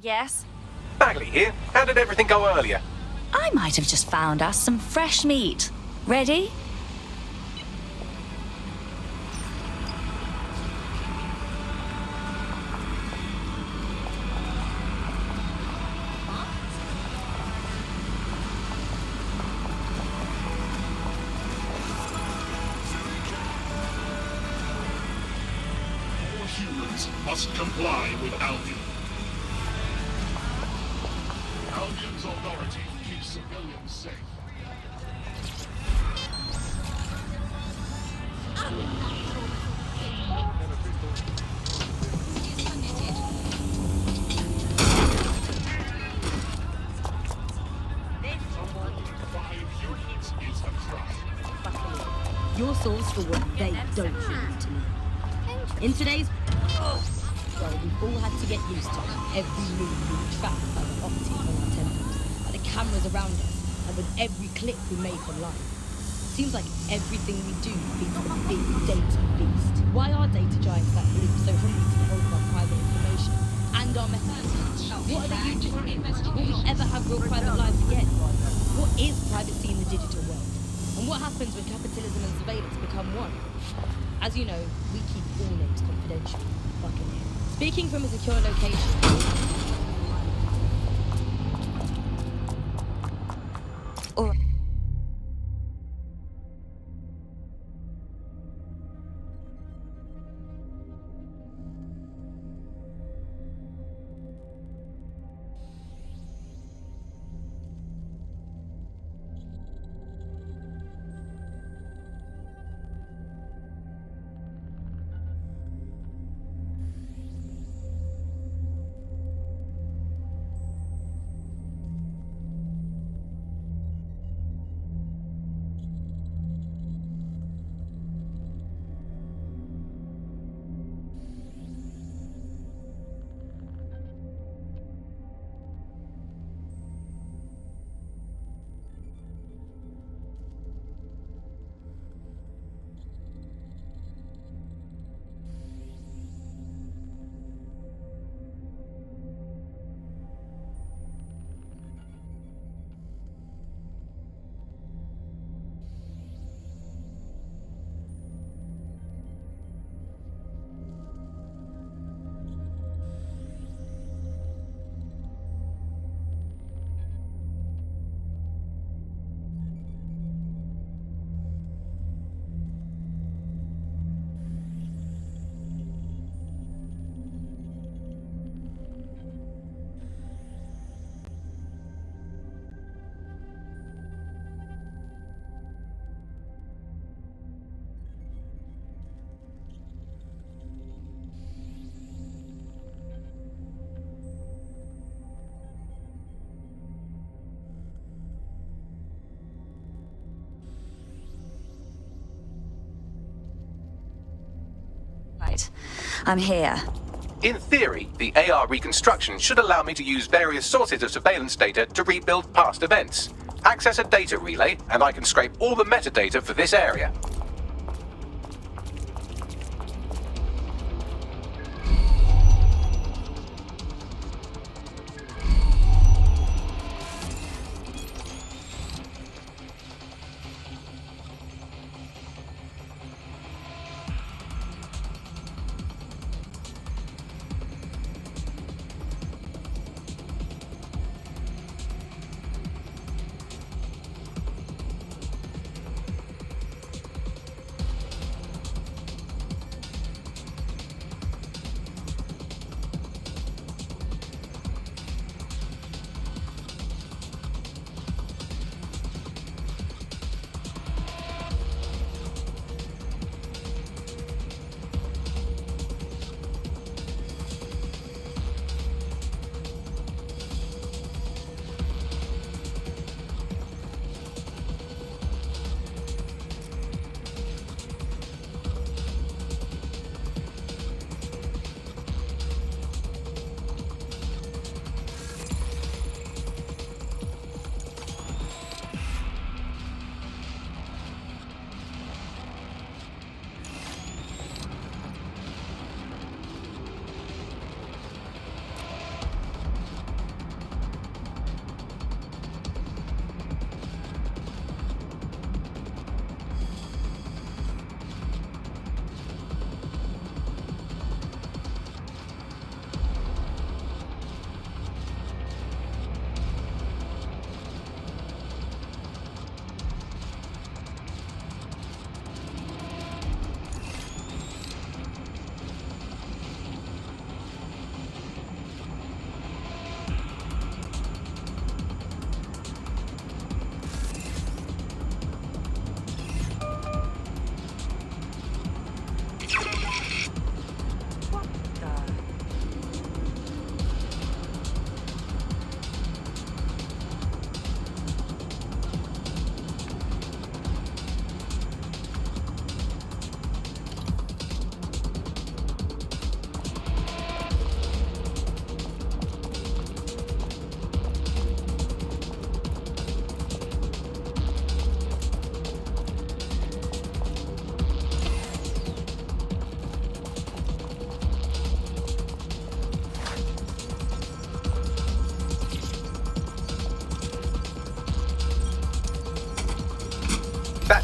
Yes? Bagley here. How did everything go earlier? I might have just found us some fresh meat. Ready? All humans must comply with Albion. Albion's authority keeps civilians safe. Your souls for what they don't belong to me. In today's... Well, we've all had to get used to every move being tracked by the optic on our temples, by the cameras around us, and with every click we make online. Seems like everything we do feeds the big data beast. Why are data giants like Blue so hungry to hold our private information and our messages? What are they using? Will we ever have real private lives again? What is privacy in the digital world? And what happens when capitalism and surveillance become one? As you know, we keep all names confidential. Fucking hell. Speaking from a secure location. Or... Right. I'm here. In theory, the AR reconstruction should allow me to use various sources of surveillance data to rebuild past events. Access a data relay, and I can scrape all the metadata for this area.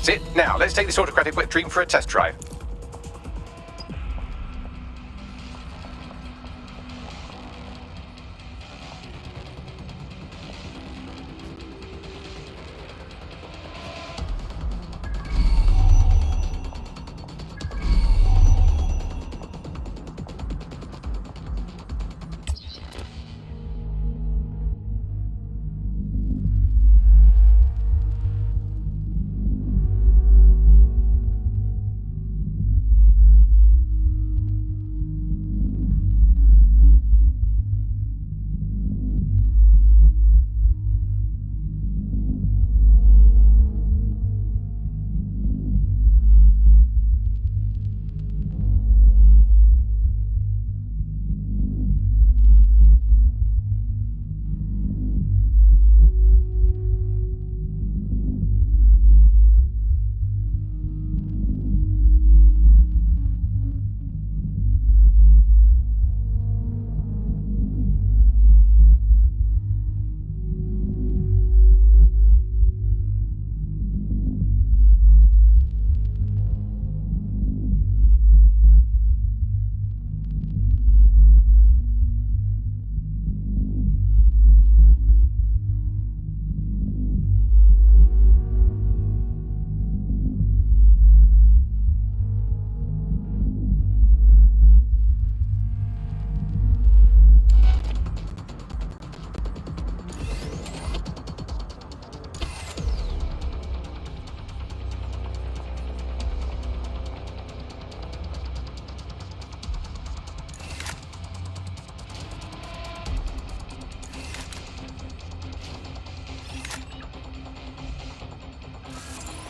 That's it. Now, let's take this autocratic wet dream for a test drive.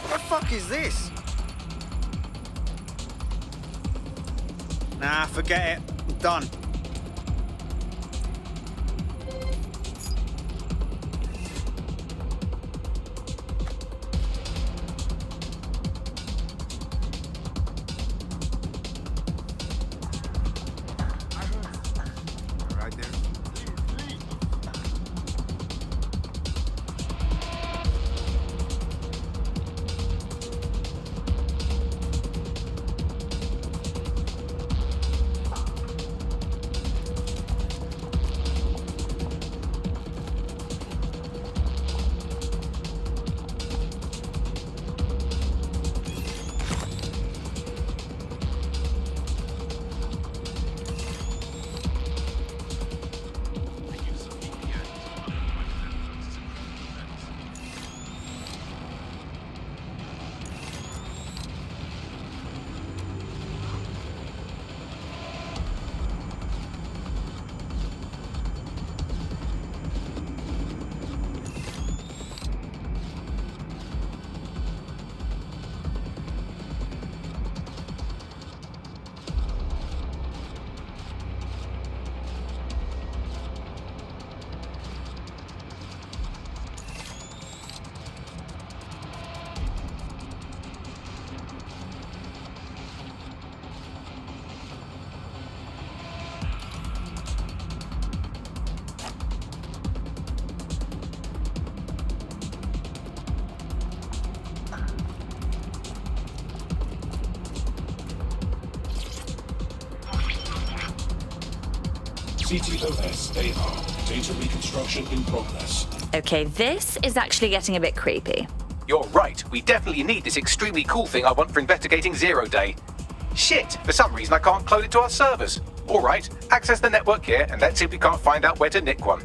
What the fuck is this? Nah, forget it. I'm done. Right there. CTOS AR. Data reconstruction in progress. Okay, this is actually getting a bit creepy. You're right. We definitely need this extremely cool thing I want for investigating Zero Day. Shit! For some reason I can't clone it to our servers. Alright, access the network here and let's see if we can't find out where to nick one.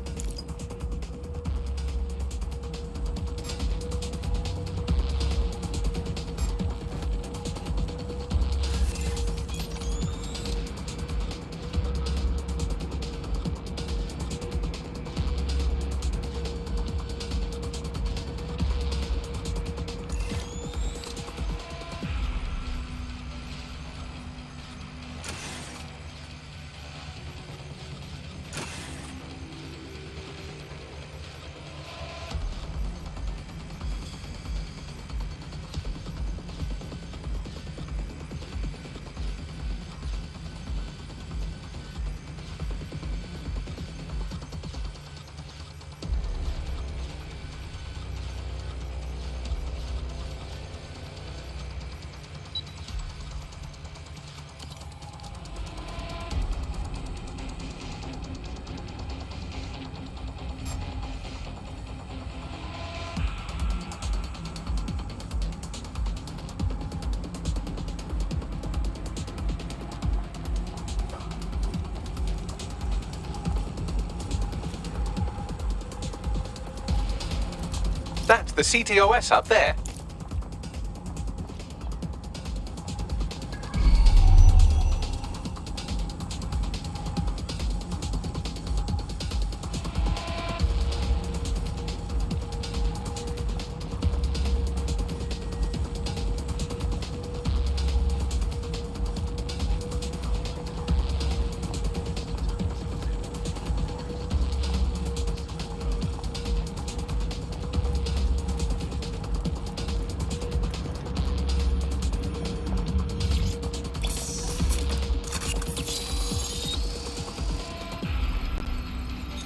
That's the CTOS hub there.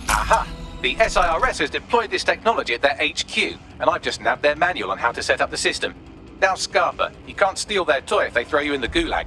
Aha! The SIRS has deployed this technology at their HQ, and I've just nabbed their manual on how to set up the system. Now, Scarpa, you can't steal their toy if they throw you in the gulag.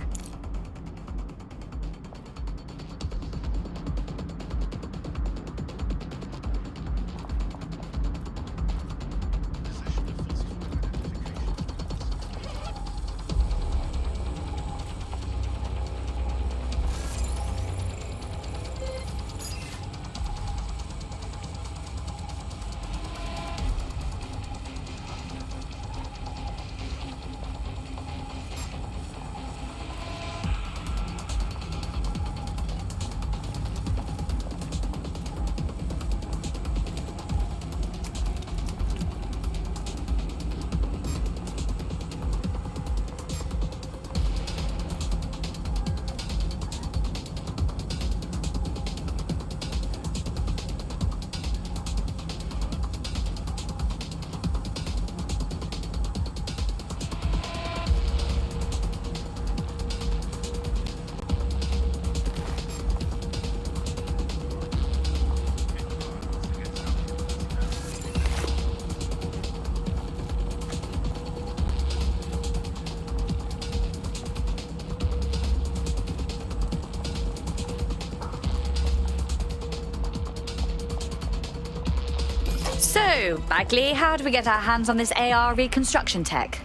So, Bagley, how do we get our hands on this AR reconstruction tech?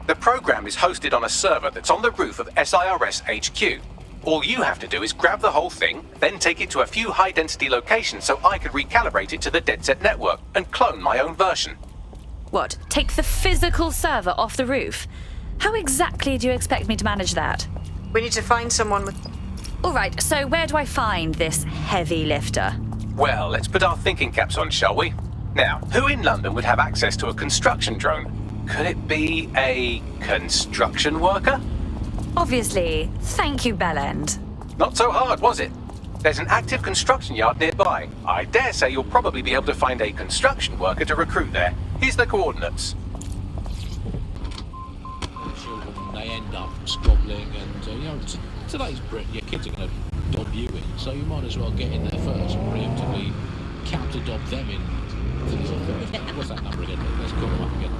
The program is hosted on a server that's on the roof of SIRS HQ. All you have to do is grab the whole thing, then take it to a few high-density locations so I could recalibrate it to the DedSet network and clone my own version. What, take the physical server off the roof? How exactly do you expect me to manage that? We need to find someone with... All right, so where do I find this heavy lifter? Well, let's put our thinking caps on, shall we? Now, who in London would have access to a construction drone? Could it be a construction worker? Obviously. Thank you, Bellend. Not so hard, was it? There's an active construction yard nearby. I dare say you'll probably be able to find a construction worker to recruit there. Here's the coordinates. Children, they end up squabbling, and today's Britain, your kids are going to dob you in, so you might as well get in there first and preemptively counter-dob them in. What's that number again? Let's call them up again.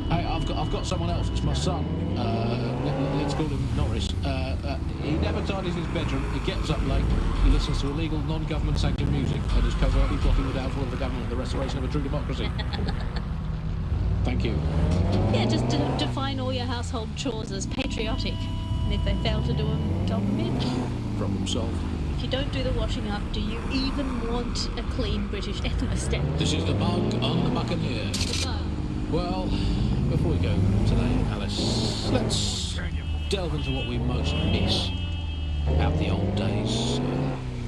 Hey, I've got someone else. It's my son. Let's call him Norris. He never tidies his bedroom. He gets up late. He listens to illegal, non-government sanctioned music and is covertly blocking the downfall of the government and the restoration of a true democracy. Thank you. Yeah, just define all your household chores as patriotic. And if they fail to do them, drop them in. Problem solved. If you don't do the washing up, do you even want a clean British thermostat? This is the Bug on the Buccaneer. The bug. Well, before we go today, Alice, let's delve into what we most miss about the old days.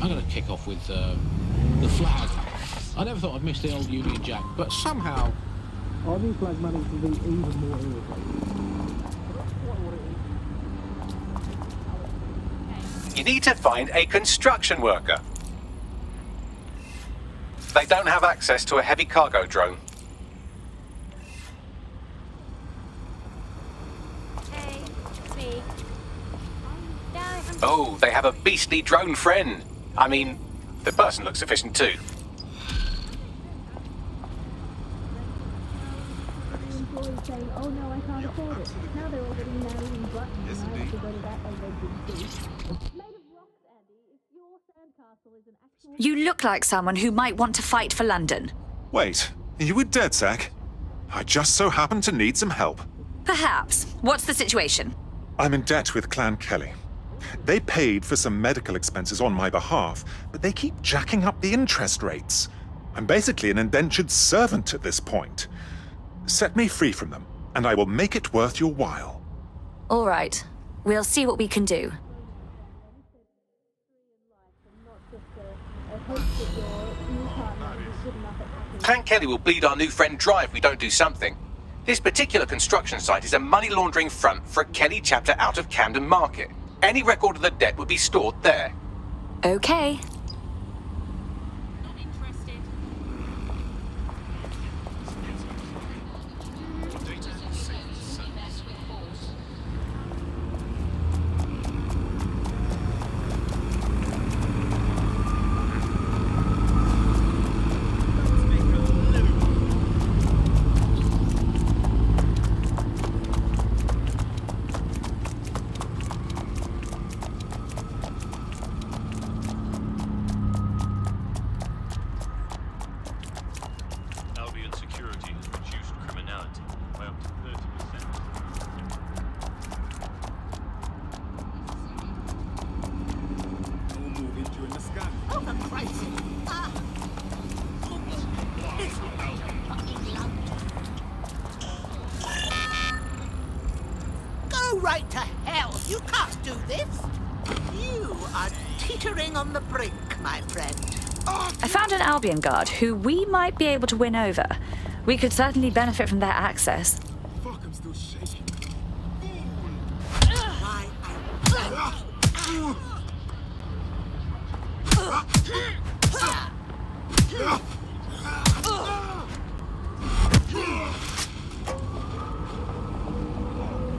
I'm going to kick off with the flag. I never thought I'd miss the old Union Jack, but somehow our new flag managed to be even more irritating. You need to find a construction worker. They don't have access to a heavy cargo drone. Hey, it's me. Oh, they have a beastly drone friend. I mean, the person looks efficient too. Saying, oh no, I can't afford it. Now they're all getting married in Brighton, and I have to go to that Made of rocks, Andy. If your sandcastle is an actual... You look like someone who might want to fight for London. Wait, are you with DedSec? I just so happen to need some help. Perhaps. What's the situation? I'm in debt with Clan Kelly. They paid for some medical expenses on my behalf, but they keep jacking up the interest rates. I'm basically an indentured servant at this point. Set me free from them, and I will make it worth your while. All right. We'll see what we can do. Clan Kelly will bleed our new friend dry if we don't do something. This particular construction site is a money laundering front for a Kelly chapter out of Camden Market. Any record of the debt would be stored there. Okay. Albion security has reduced criminality by up to 30%. Oh, for Christ's sake. Ah. It's fucking loud. Go right to hell. You can't do this. You are teetering on the brink, my friend. I found an Albion guard who we might be able to win over. We could certainly benefit from their access. Fuck, I'm still shaking. Why,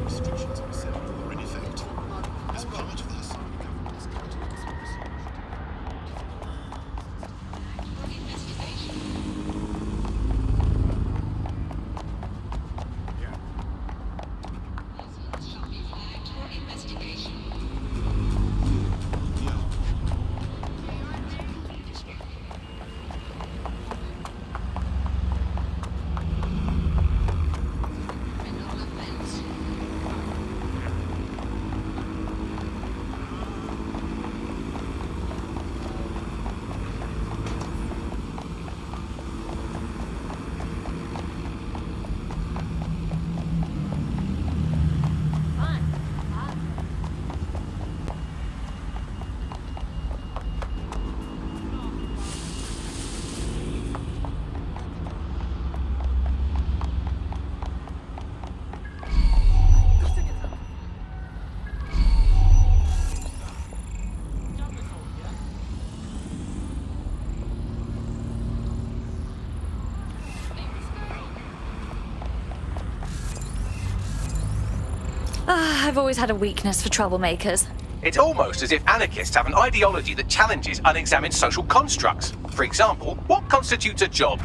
Restrictions on settlement are in effect. As part of this, the government's counter-conspiracy I've always had a weakness for troublemakers. It's almost as if anarchists have an ideology that challenges unexamined social constructs. For example, what constitutes a job?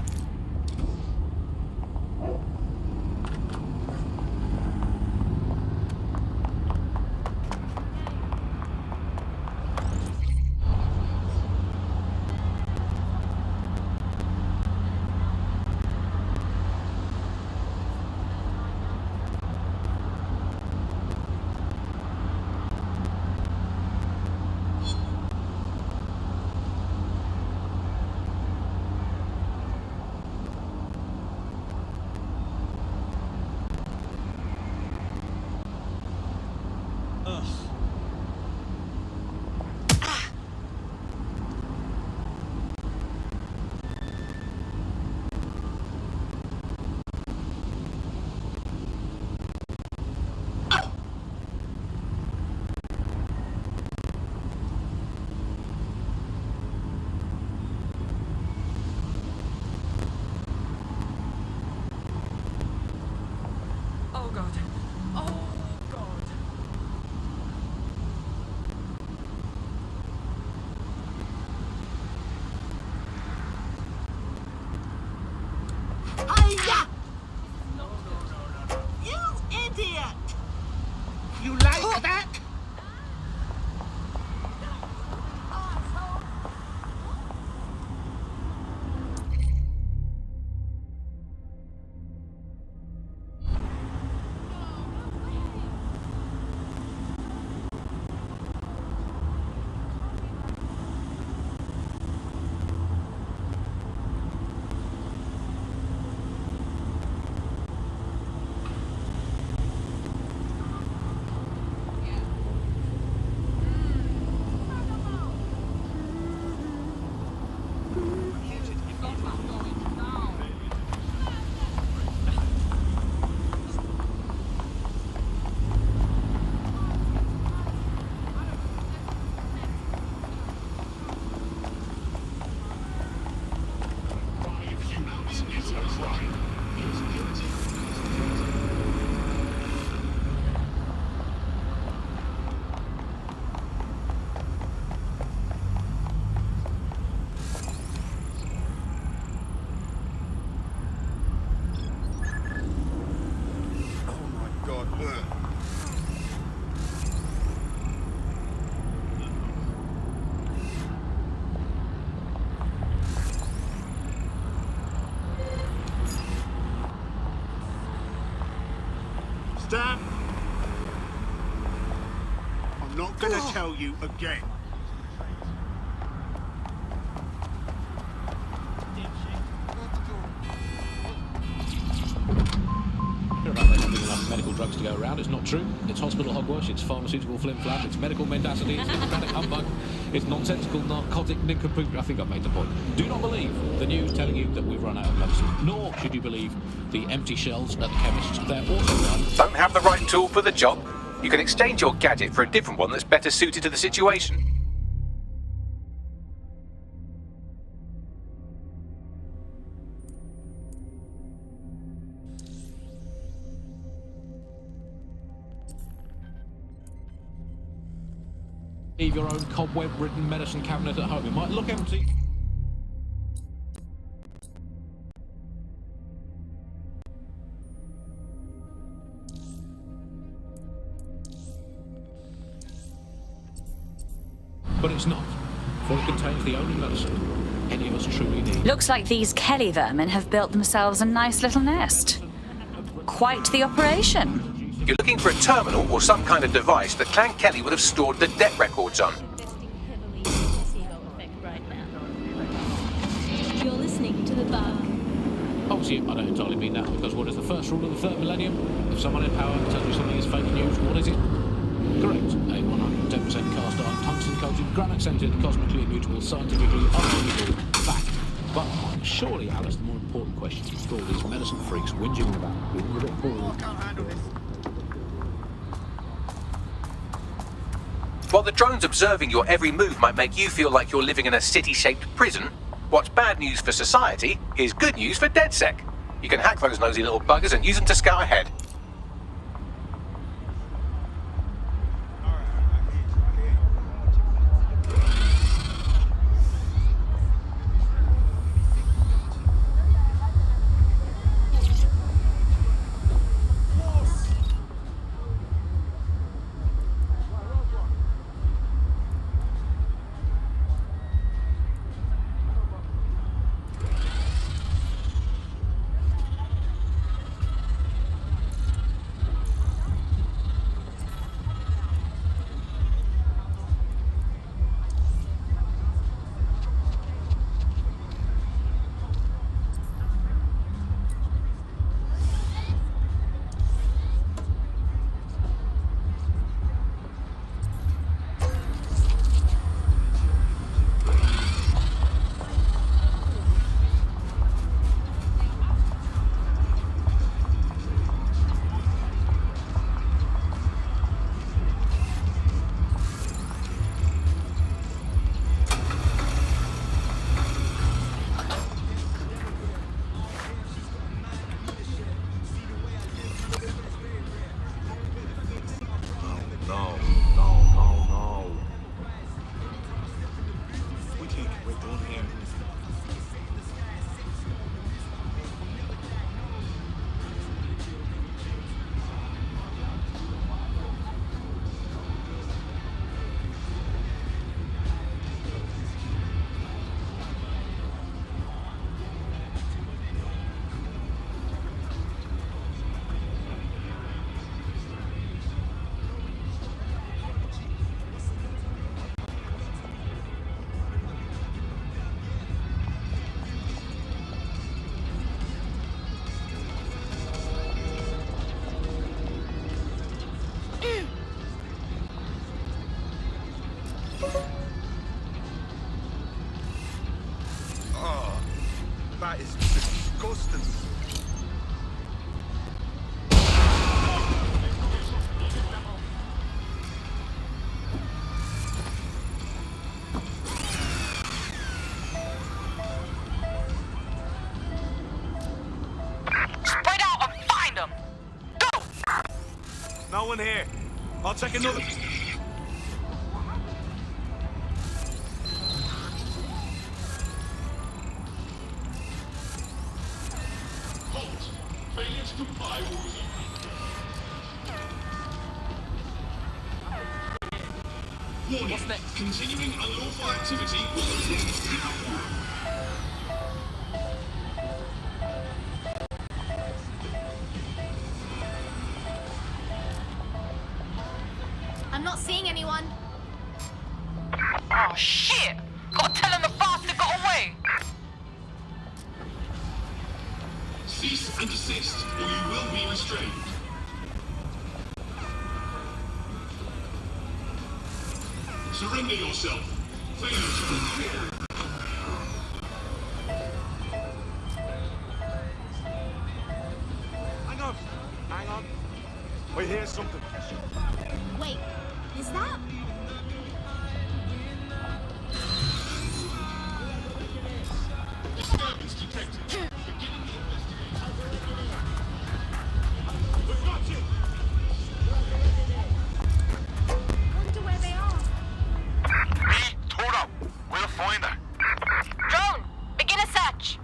Hiya! You idiot! You like that? Oh my god. Ugh. Stan! I'm not gonna tell you again. Hear about there not being enough medical drugs to go around. It's not true. It's hospital hogwash, it's pharmaceutical flim-flam, it's medical mendacity, it's diplomatic humbug, it's nonsensical narcotic nincompoop. I think I've made the point. Do not believe the news telling you that we've run out of medicine, nor should you believe the empty shelves at the chemists. They're also run. Don't have the right tool for the job? You can exchange your gadget for a different one that's better suited to the situation. Leave your own cobweb-ridden medicine cabinet at home. It might look empty. But it's not, for it contains the only medicine any of us truly need. Looks like these Kelly vermin have built themselves a nice little nest. Quite the operation. You're looking for a terminal or some kind of device that Clan Kelly would have stored the debt records on. You're listening to the bug. Obviously, I don't entirely mean that, because what is the first rule of the third millennium? If someone in power tells you something is fake news, what is it? Correct. A 110% cast iron, tungsten coated, granite scented, cosmically immutable, scientifically unbelievable fact. But surely, Alice, the more important question is for all these medicine freaks whinging about, being a bit bored. I can't handle this. While the drones observing your every move might make you feel like you're living in a city-shaped prison, what's bad news for society is good news for DedSec. You can hack those nosy little buggers and use them to scout ahead. about is disgusting. Spread out and find them! Go! No one here. I'll take another. What's next? Continuing unlawful activity. I'm not seeing anyone. Oh shit! Gotta tell him the bastard got away! Cease and desist, or you will be restrained. Surrender yourself. Failure. Hang on. Hang on. We hear something. Wait, is that? Disturbance detected. We've got you. Wonder where they are. Hold up. We'll find her. Drone! Begin a search!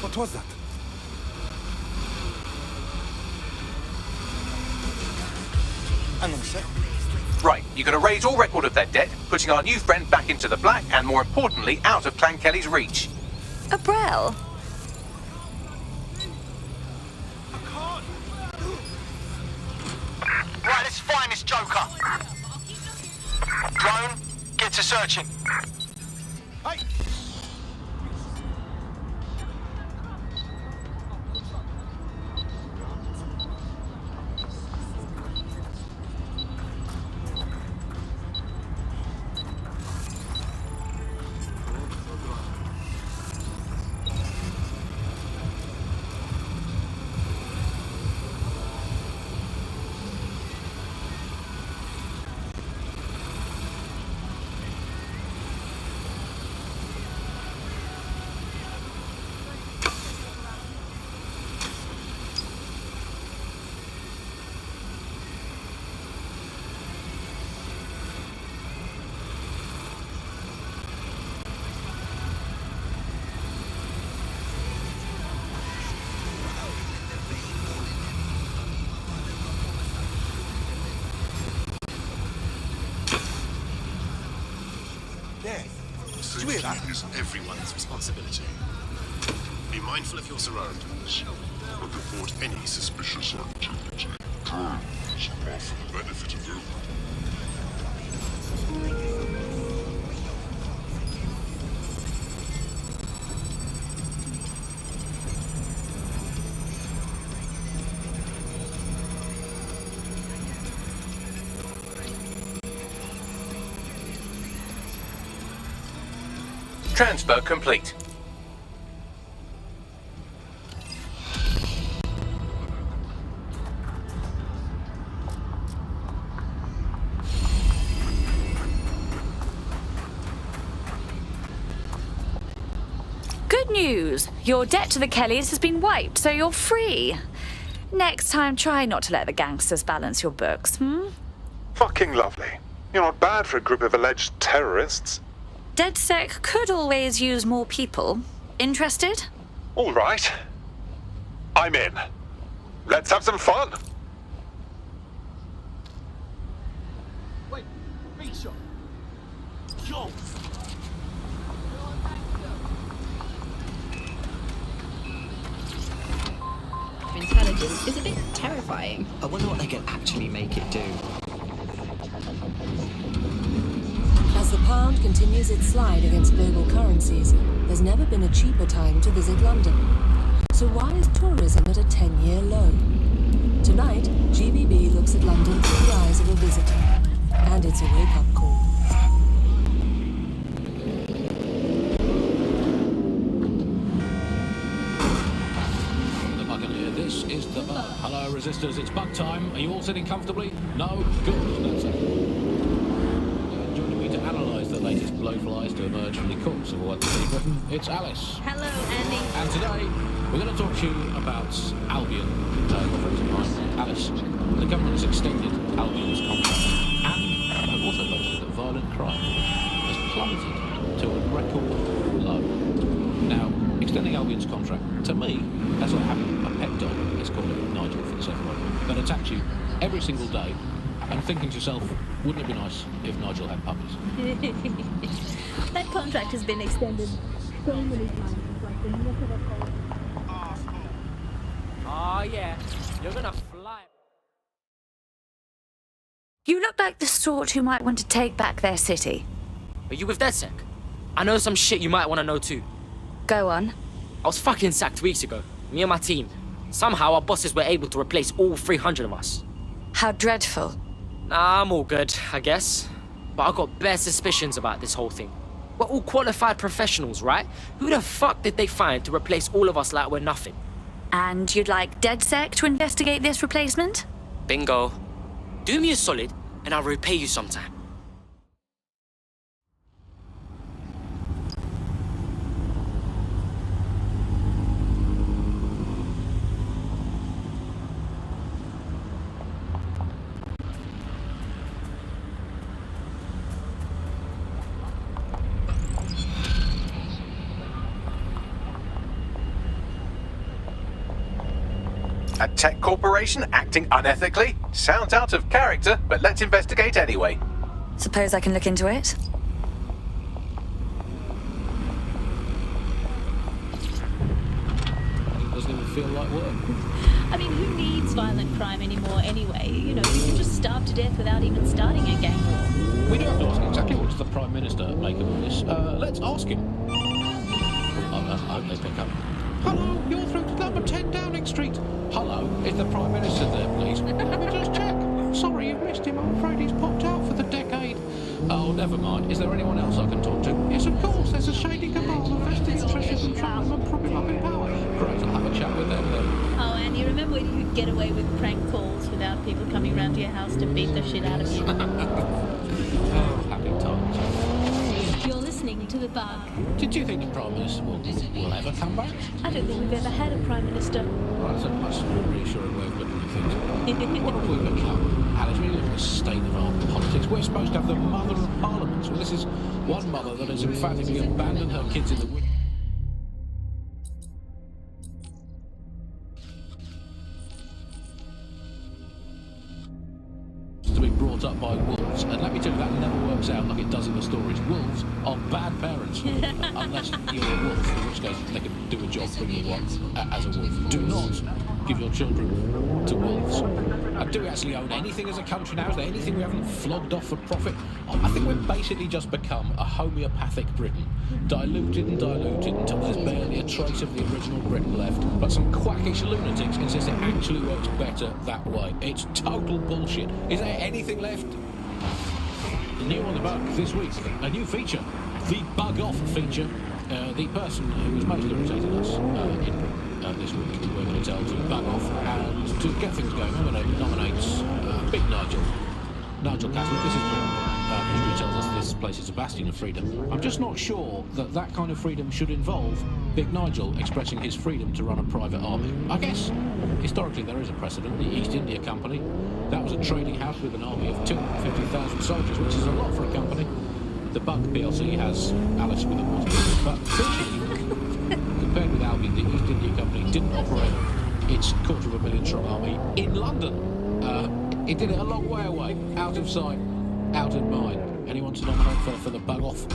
What was that? Hang on a sec. Right, you're going to raise all record of their debt, putting our new friend back into the black and, more importantly, out of Clan Kelly's reach. Abrel? Right, let's find this joker. Drone, get to searching. Hey! Safety is everyone's responsibility. Be mindful of your surroundings. And report any suspicious activity. Drones are for the benefit of everyone. Transfer complete. Good news! Your debt to the Kellys has been wiped, so you're free. Next time, try not to let the gangsters balance your books, Fucking lovely. You're not bad for a group of alleged terrorists. DedSec could always use more people. Interested? All right. I'm in. Let's have some fun. jobs. Intelligence is a bit terrifying. I wonder what they can actually make it do. As the pound continues its slide against global currencies, there's never been a cheaper time to visit London. So why is tourism at a 10-year low? Tonight, GBB looks at London through the eyes of a visitor. And it's a wake-up call. The Buccaneer, this is the Bug. Hello, resistors, it's Bug time. Are you all sitting comfortably? No? Good, that's it. Joining me to analyse the latest blowflies to emerge from the corpse of what is Britain, it's Alice. Hello, Andy. And today, we're going to talk to you about Albion. Friends of mine, Alice. The government has extended Albion's contract, and have also boasted that violent crime has plummeted to a record low. Now, extending Albion's contract, to me, that's like having a pet dog, let's call it Nigel for the sake of it, that attacks you every single day, and thinking to yourself, wouldn't it be nice if Nigel had puppies? That contract has been extended so many times. It's like the nick of a cold. Oh yeah, you're gonna fly. You look like the sort who might want to take back their city. Are you with DedSec? I know some shit you might want to know too. Go on. I was fucking sacked weeks ago, me and my team. Somehow our bosses were able to replace all 300 of us. How dreadful. Nah, I'm all good, I guess. But I got bare suspicions about this whole thing. We're all qualified professionals, right? Who the fuck did they find to replace all of us like we're nothing? And you'd like DedSec to investigate this replacement? Bingo. Do me a solid, and I'll repay you sometime. A tech corporation acting unethically? Sounds out of character, but let's investigate anyway. Suppose I can look into it? It doesn't even feel like work. I mean, who needs violent crime anymore anyway? You know, you can just starve to death without even starting a gang war. We do have to ask exactly what does the Prime Minister make of all this. Let's ask him. I hope they pick up. Hello, you're through to number 10 Downing Street. Hello, is the Prime Minister there, please? Let me just check. Sorry, you've missed him. I'm afraid he's popped out for the decade. Oh, never mind. Is there anyone else I can talk to? Yes, of course. There's a shady cabal of vested interests and trying to prop him up in power. Great, I'll have a chat with them then. Oh, and you remember when you could get away with prank calls without people coming round to your house to beat the shit out of you? Oh, happy times. You're listening to The Bug. Did you think the Prime Minister will ever come back? I don't think we've ever had a Prime Minister. Right, that's a much more reassuring way of looking at things. What have we become? Alice, we live in a state of our politics. We're supposed to have the mother of parliaments. Well, this is one mother that has emphatically abandoned her kids in the winter. To be brought up by wolves, and let me tell you, that never works out like it does in the stories. Wolves are bad parents, unless you're a wolf, in which case they can do a job bringing you up as a wolf. Do not give your children to wolves. Do we actually own anything as a country now? Is there anything we haven't flogged off for profit? I think we've basically just become a homeopathic Britain, diluted and diluted until there's barely a trace of the original Britain left. But some quackish lunatics insist it actually works better that way. It's total bullshit. Is there anything left? New on the Bug this week, a new feature, the Bug Off feature. The person who has most irritated us in Britain this week, we're going to tell to bug off, and to get things going, I'm going to nominate Big Nigel. Nigel Catholic, this is Britain. History tells us this place is a bastion of freedom. I'm just not sure that that kind of freedom should involve Big Nigel expressing his freedom to run a private army. I guess, historically, there is a precedent. The East India Company, that was a trading house with an army of 250,000 soldiers, which is a lot for a company. The Bug PLC has Alice with a water, but compared with Albion, the East India Company didn't operate its 250,000 strong army in London. It did it a long way away, out of sight. out in mind. Anyone to nominate for the bug off?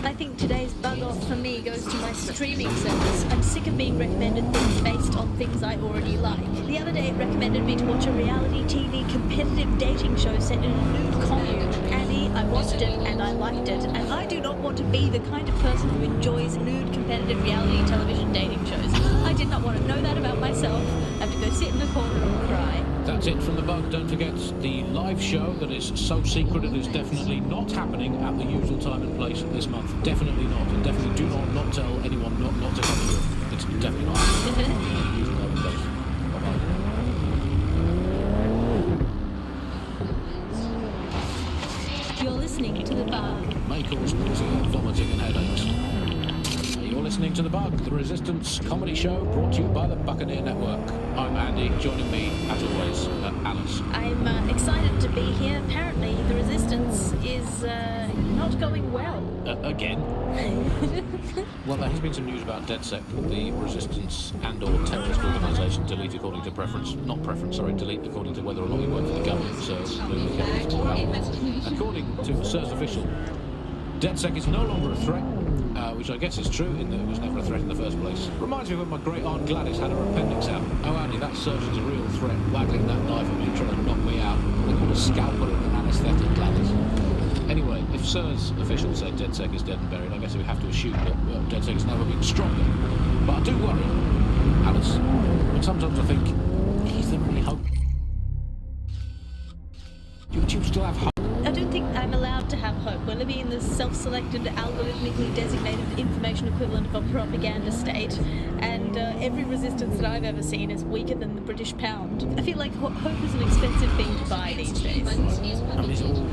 I think today's bug off for me goes to my streaming service. I'm sick of being recommended things based on things I already like. The other day it recommended me to watch a reality TV competitive dating show set in a nude commune. Annie, I watched it and I liked it, and I do not want to be the kind of person who enjoys nude competitive reality television dating shows. I did not want to know that about myself. I have to go sit in the corner and cry. That's it from the bug. Don't forget the live show that is so secret it is definitely not happening at the usual time and place this month. Definitely not. And definitely do not tell anyone not to come to it. It's definitely not happening. Usual time and place. Bye-bye. You're listening to The Bug. May cause nausea, vomiting and headaches. You're listening to The Bug, the Resistance comedy show brought to you by the Buccaneer Network. I'm Andy, joining me, as always, Alice. I'm excited to be here. Apparently, the Resistance is not going well. Again? Well, there has been some news about DedSec, the Resistance and/or terrorist organisation, delete according to preference. Not preference, sorry, delete according to whether or not you work for the government, so according to SIR's official, DedSec is no longer a threat. Which I guess is true, in that it was never a threat in the first place. Reminds me of when my great-aunt Gladys had her appendix out. Oh, Andy, that surgeon's a real threat, waggling that knife at me, trying to knock me out. They call a scalpel and an anaesthetic, Gladys. Anyway, if SIR's officials say DedSec is dead and buried, I guess we have to assume that DedSec has never been stronger. But I do worry, Alice, and sometimes I think, is there any hope? Do you still have hope? I don't think I'm allowed to have hope. We're living in this self-selected, algorithmically designated information equivalent of a propaganda state, and every resistance that I've ever seen is weaker than the British pound. I feel like hope is an expensive thing to buy these days. I mean, is it all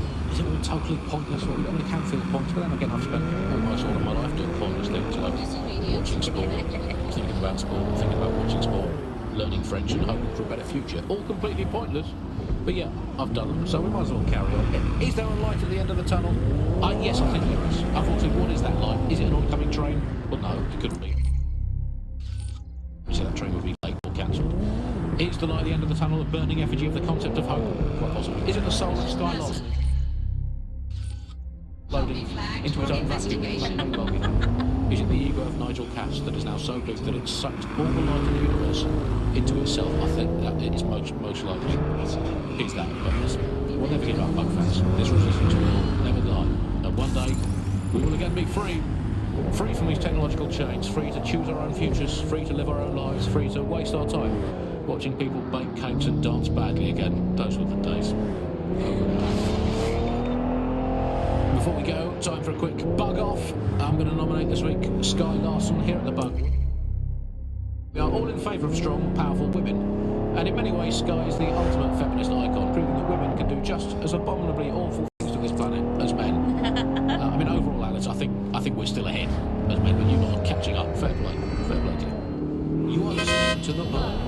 totally pointless? Well, I mean, it can feel pointless, but then again, I've spent almost all of my life doing pointless things, like watching sport, thinking about sport, thinking about watching sport, learning French and hoping for a better future. All completely pointless. But yeah, I've done them, so we might as well carry on. Is there a light at the end of the tunnel? Yes, I think there is. Unfortunately, what is that light? Is it an oncoming train? Well, no, it couldn't be. So that train would be late or cancelled. Is the light at the end of the tunnel a burning effigy of the concept of hope? Quite possibly. Is it the soul of Skylord? Loading into its own vacuum? Is it the ego of Nigel Cass that is now so big that it's sucked all the light in the universe into itself? I think that it is most likely. Is that but we'll never give up, bug fans. This resistance will never die. And one day, we will again be free. Free from these technological chains. Free to choose our own futures. Free to live our own lives. Free to waste our time watching people bake cakes and dance badly again. Those were the days. Before we go, time for a quick bug off. I'm going to nominate this week Sky Larson here at the Bug. We are all in favour of strong, powerful women, and in many ways Sky is the ultimate feminist icon, proving that women can do just as abominably awful things to this planet as men. I mean, overall, Alice, I think we're still ahead as men, but you're not catching up. Fair play to you. You are listening to The Bug.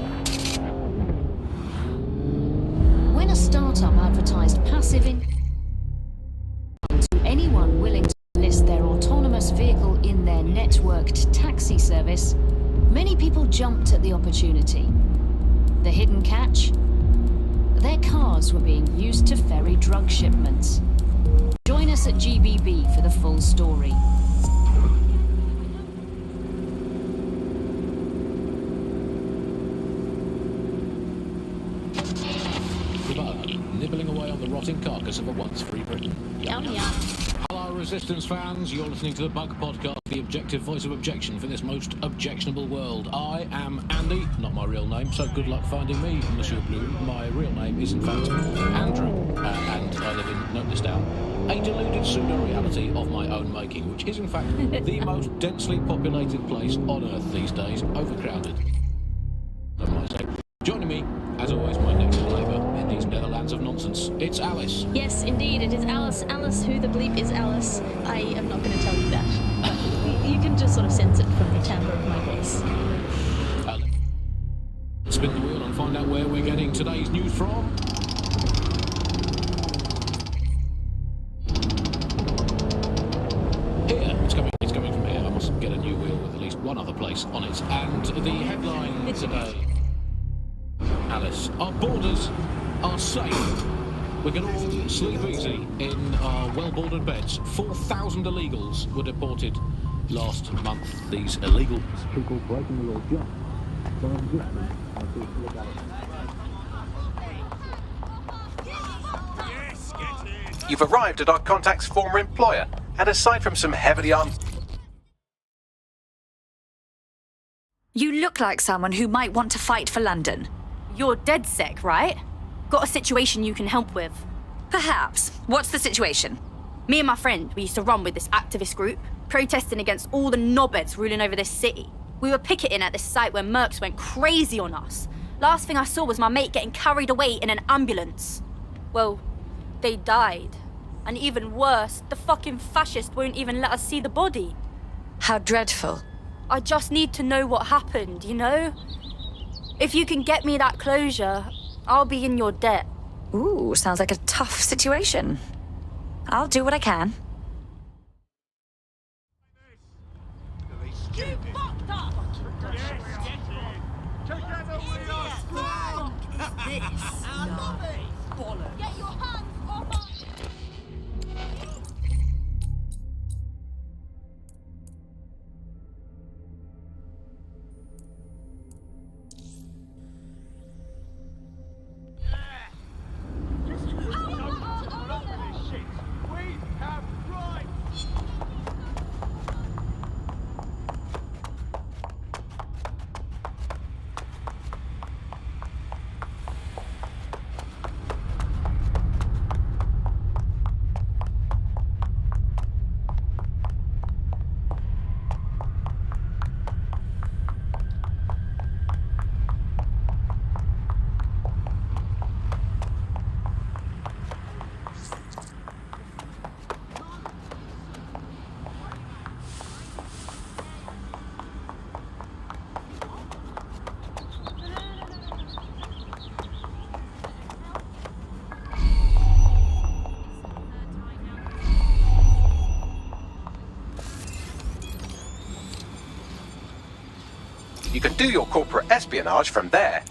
When a startup advertised passive income to anyone willing to list their autonomous vehicle in their networked taxi service, many people jumped at the opportunity. The hidden catch? Their cars were being used to ferry drug shipments. Join us at GBB for the full story. The Bug, nibbling away on the rotting carcass of a once free Britain. Yum yum. Hello, Resistance fans. You're listening to the Bug Podcast, the objective voice of objection for this most objectionable world. I am Andy, not my real name, so good luck finding me, Monsieur Blue. My real name is, in fact, Andrew, and I live in, note this down, a deluded pseudo-reality of my own making, which is, in fact, the most densely populated place on Earth these days, overcrowded. I might say. Joining me, as always, my next door neighbour in these Netherlands of nonsense. It's Alice. Yes, indeed, it is Alice. Alice, who the bleep is Alice? I am not going to tell you that. You can just sort of sense it from the timbre of my voice. Let's spin the wheel and find out where we're getting today's news from. Here, it's coming from here. I must get a new wheel with at least one other place on it. And the headline today, Alice, our borders are safe. We can all sleep easy in our well-boarded beds. 4,000 illegals were deported last month. These illegal people breaking the law just for existing. You've arrived at our contact's former employer, and aside from some heavily armed... You look like someone who might want to fight for London. You're dead sick, right? Got a situation you can help with. Perhaps. What's the situation? Me and my friend, we used to run with this activist group, protesting against all the knobheads ruling over this city. We were picketing at this site where mercs went crazy on us. Last thing I saw was my mate getting carried away in an ambulance. Well, they died. And even worse, the fucking fascists won't even let us see the body. How dreadful. I just need to know what happened, you know? If you can get me that closure, I'll be in your debt. Ooh, sounds like a tough situation. I'll do what I can. You fucked up! Together we are strong! Our lobby! Bollocks! Get your hands off us! You can do your corporate espionage from there.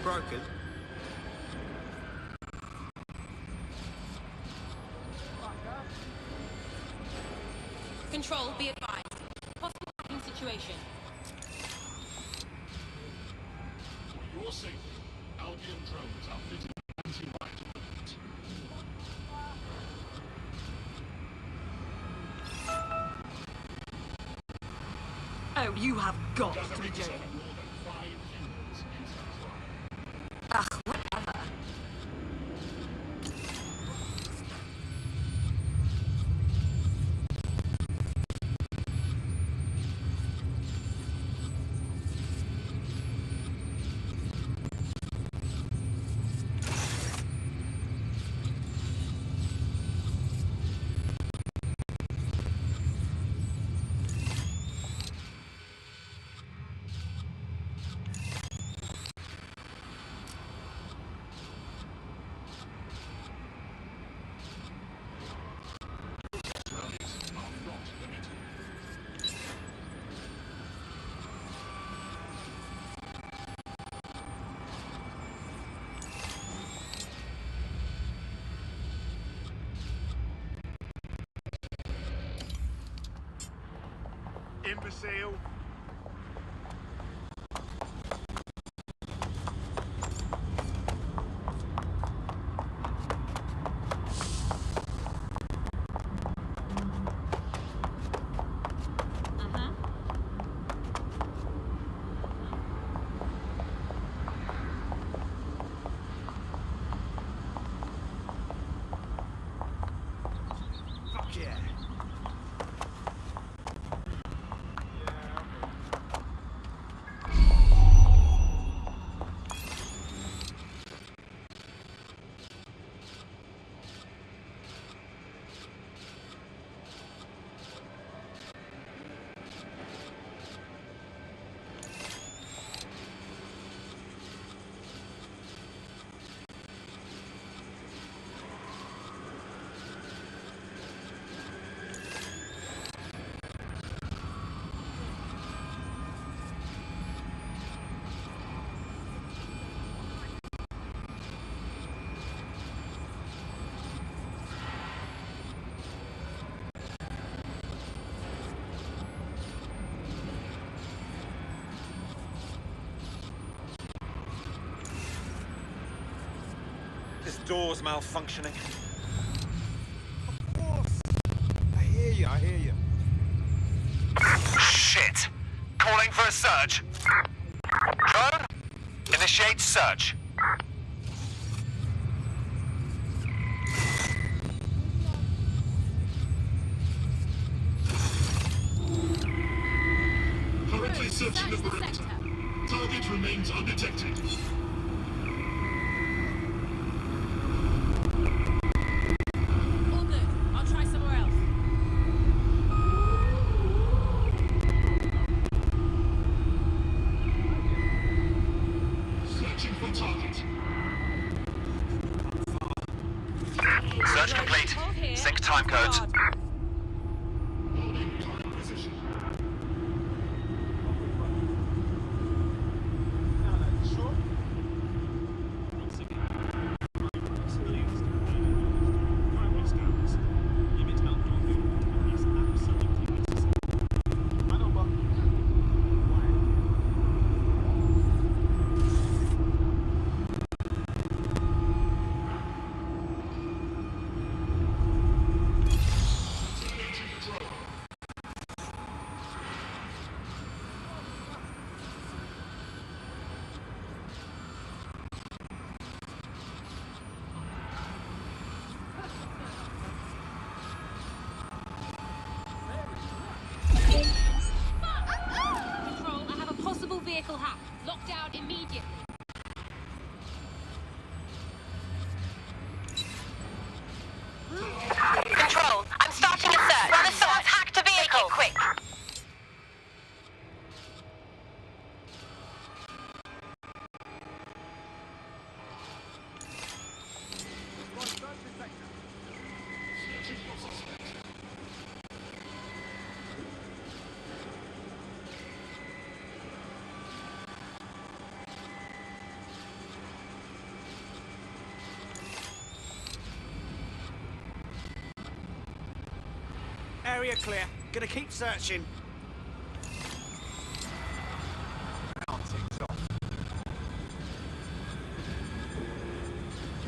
broken? Control, be advised. Possible hacking situation. Your safety. Albion drones are fitted with anti-riot equipment. Oh, you have got to be joking. Ugh, whatever. Imbecile! Fuck yeah! This door's malfunctioning. Of course! I hear you, I hear you. Shit! Calling for a search. Drone? Initiate search. Currently searching the perimeter. Target remains undetected. All good. I'll try somewhere else. Searching for target. Search complete. Sync time codes. Holding current position. Sure? Area clear. Gonna keep searching.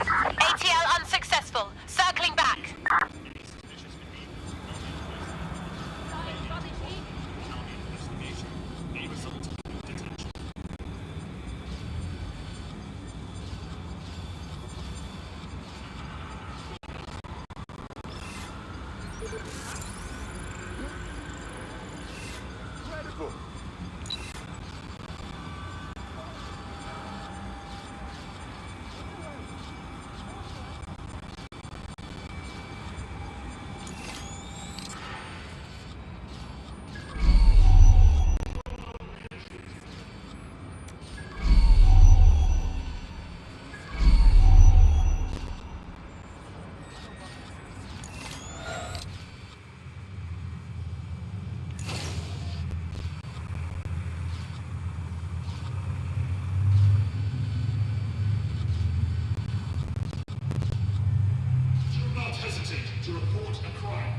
ATL unsuccessful. Circling back. To report a crime.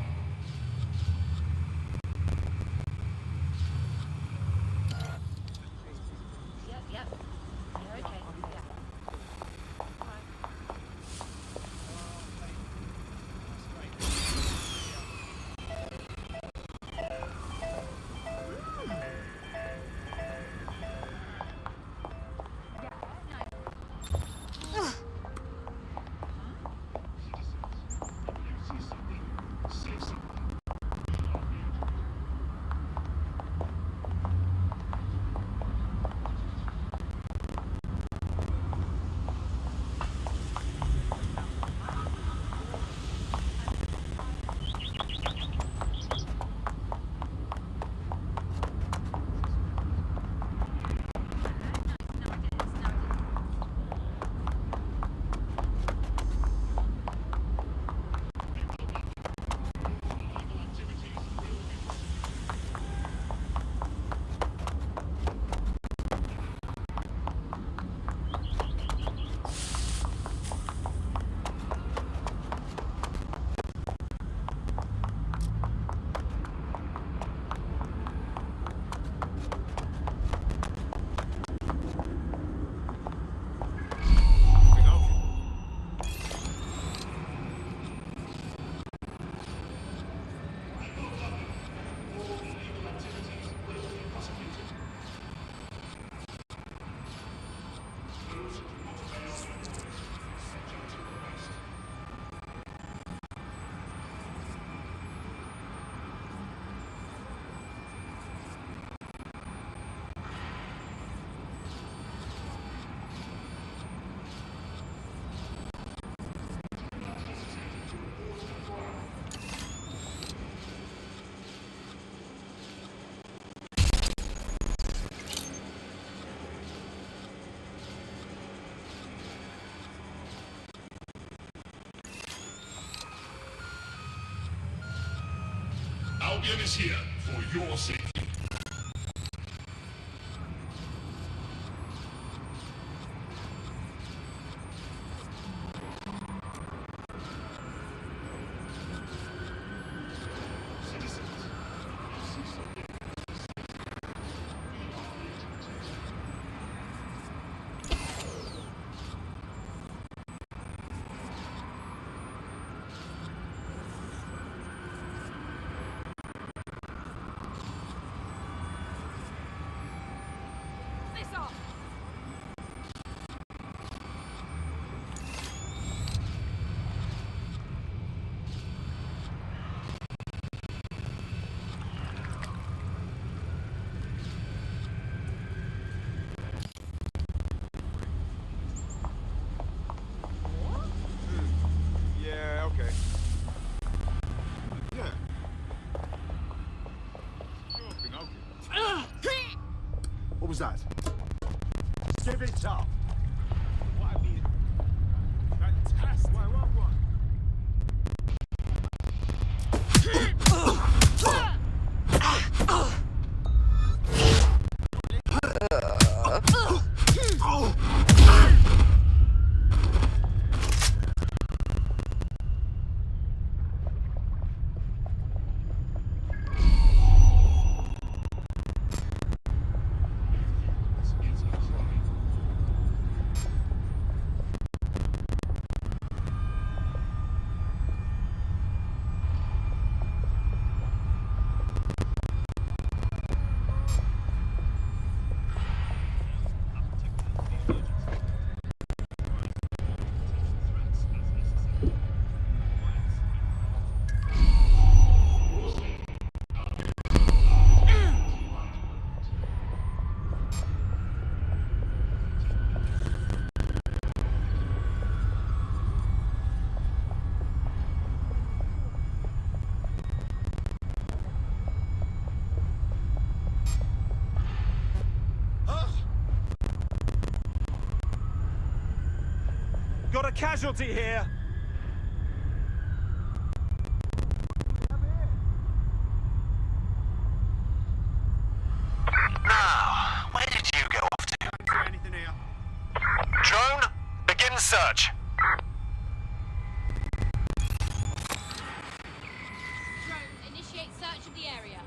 Albion is here for your safety. What was that? Give it up! What I mean? Fantastic! What? Got a casualty here. Now, where did you go off to? Don't see anything here. Drone, begin search. Initiate search of the area.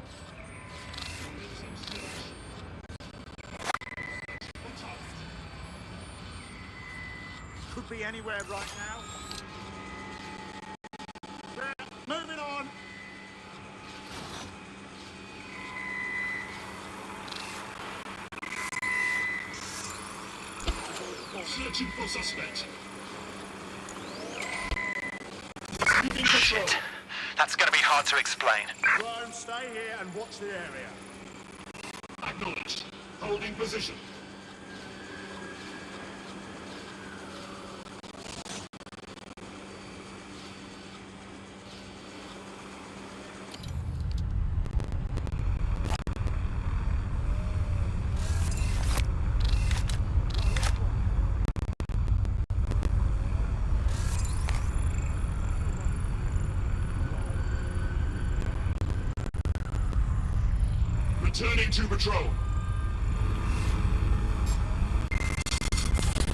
Could be anywhere right now. There, moving on. Searching for suspect. Shit. That's gonna be hard to explain. Drone, stay here and watch the area. Acknowledged. Holding position. Returning to patrol.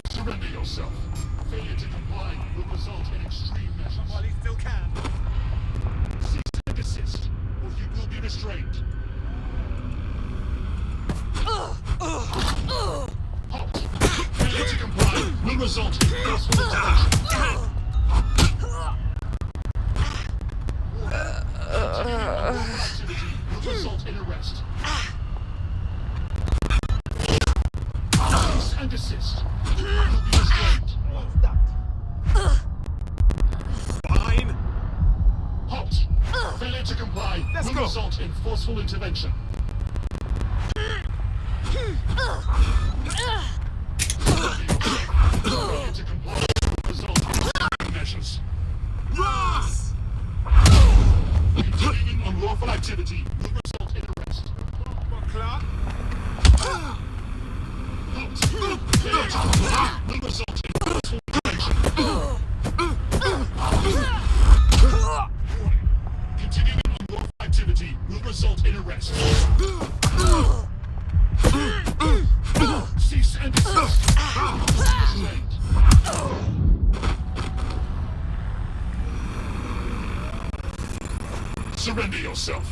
Surrender yourself. Failure to comply will result in extreme measures. While he still can. Cease and desist, or you will be restrained. Halt. Failure to comply will result in forceful intervention. Activity will result in arrest. Cease and desist. You will be restrained. What's that? Fine. Halt. Failure to comply Let's will go. result in forceful intervention. Failure to comply will result in extreme measures. Ross! Continuing unlawful activity will result in arrest. Clark? Halt. Failure to comply will result in forceful intervention. Continuing unlawful activity will result in arrest. Cease and desist. Restrained. Surrender yourself.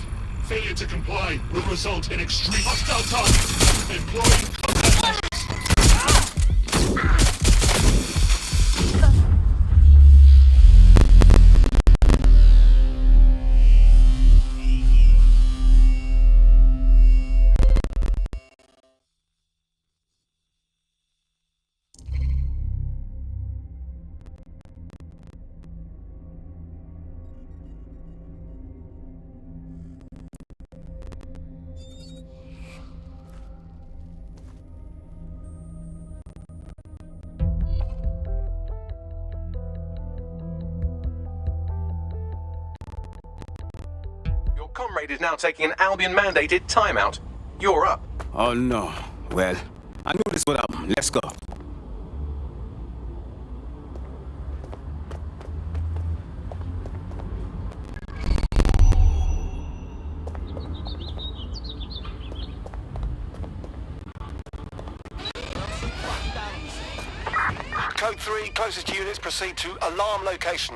Failure to comply will result in extreme hostile targets. Employing combat measures. Your comrade is now taking an Albion-mandated timeout. You're up. Oh no. Well, I knew this would happen. Let's go. Code 3, closest units proceed to alarm location.